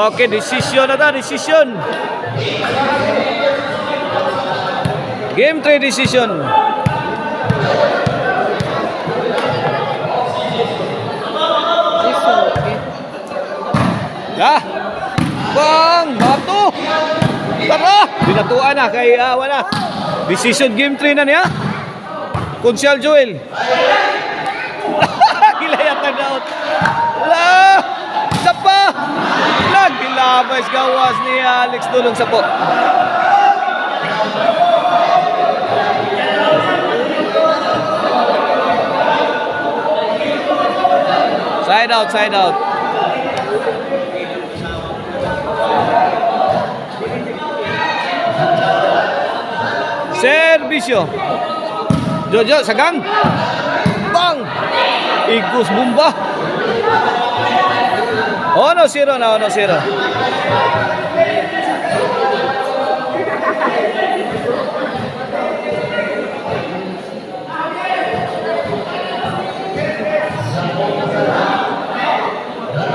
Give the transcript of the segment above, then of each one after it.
Okay, decision na ta, decision. Game 3 decision. Ah, bang, bato. Tara, binatuan na kay wala. Decision game 3 na niya. Kunsyal Joel. Gilayatan na out. La, sapa. Nagilabas gawas ni Alex Dulong sa po. Side out, side out. Servisyo. Jojo, sagang. Bang! Igus bumba. 1-0 na, 1-0.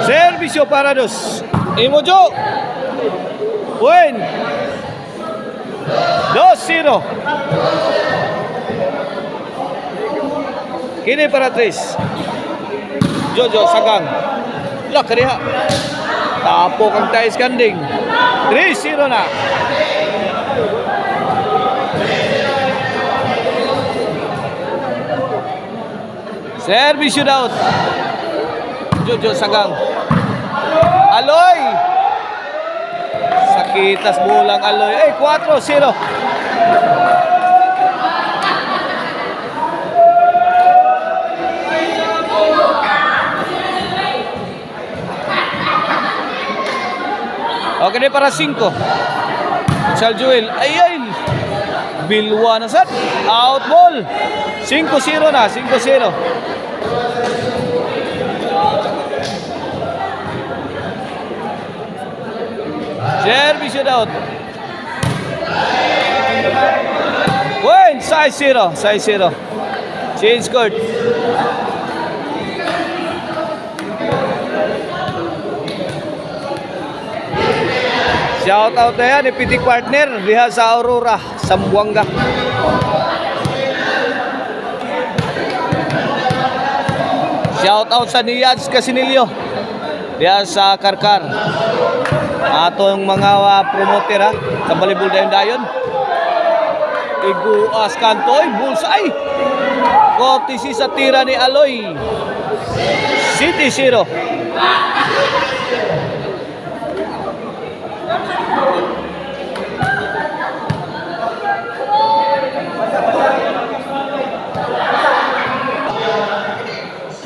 Servisyo para dos. Imojo. Buen. 2-0. Kini para 3. Jojo sagang. Lah kariha. Tapo kang Thais Kanding. 3-0 na. Servisyo daot. Jojo sagang. Aloy. Sakitas bulang Aloy. 4-0. Okay, para 5. Sal Joel. Ay. Bilwa na sad. Out ball. 5-0 na. 5-0. Servisyo daot. Win. 6-0. 6-0. Change court. Shout out na yan, ipitik partner diha sa Aurora, Sambuanga. Shout out sa Niyads Casinilio diha sa Karkar. Atong mga promoter sa Balibul dayon. Iguas kantoy, bullseye. Koptisi sa tira ni Aloy. City 0.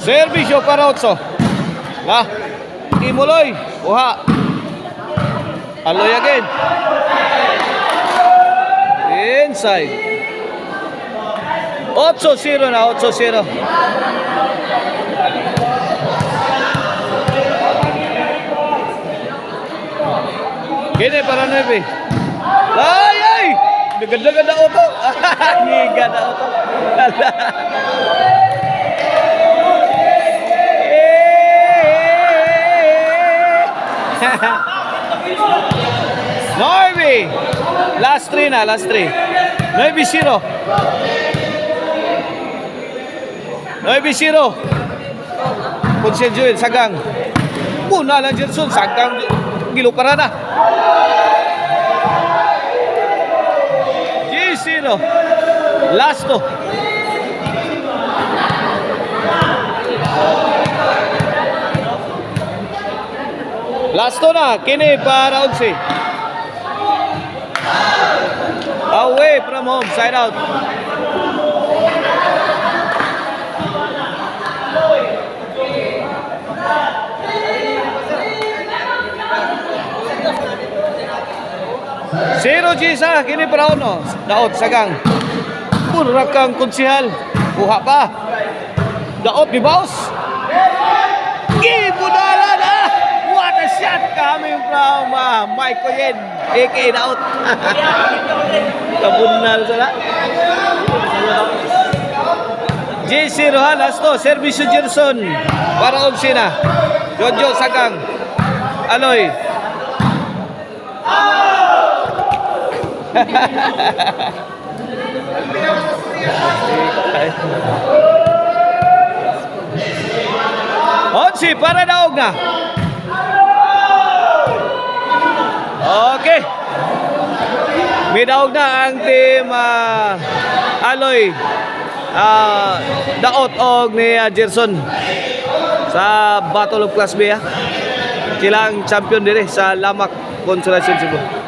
Servisyo para 8. Lah, Imuloy, uha. Aloy again. Inside. 8-0 na, 8-0. Gini para 9. Ay! Naganda-ganda auto. Ngiga na auto. Norby. Last 3 na, last 3. 9-0. 9-0. Kunsyal Joel, sagang. Puna lang Jerson, sagang. Gilupara na. G0. Last 2. Last 2 na, kini para 11. Away from home, side out. Zero Gisa, kini para 1. Daot, sagang. Pura kang konsihal. Buha pa. Daot, bibaos. Gibudala na. What a shot coming from Mike Coyen. A.K.A. Daot. Kabunal sana. J0 ha, last 2. Servisyo Gerson. Para 11 na. Jojo, sagang. Aloy. Onsi para daog na. Okay. May daog na ang team Aloy. Daot og ni Gerson sa Battle of Class B. Sila ang champion dire sa Lamak Consolation Cebu.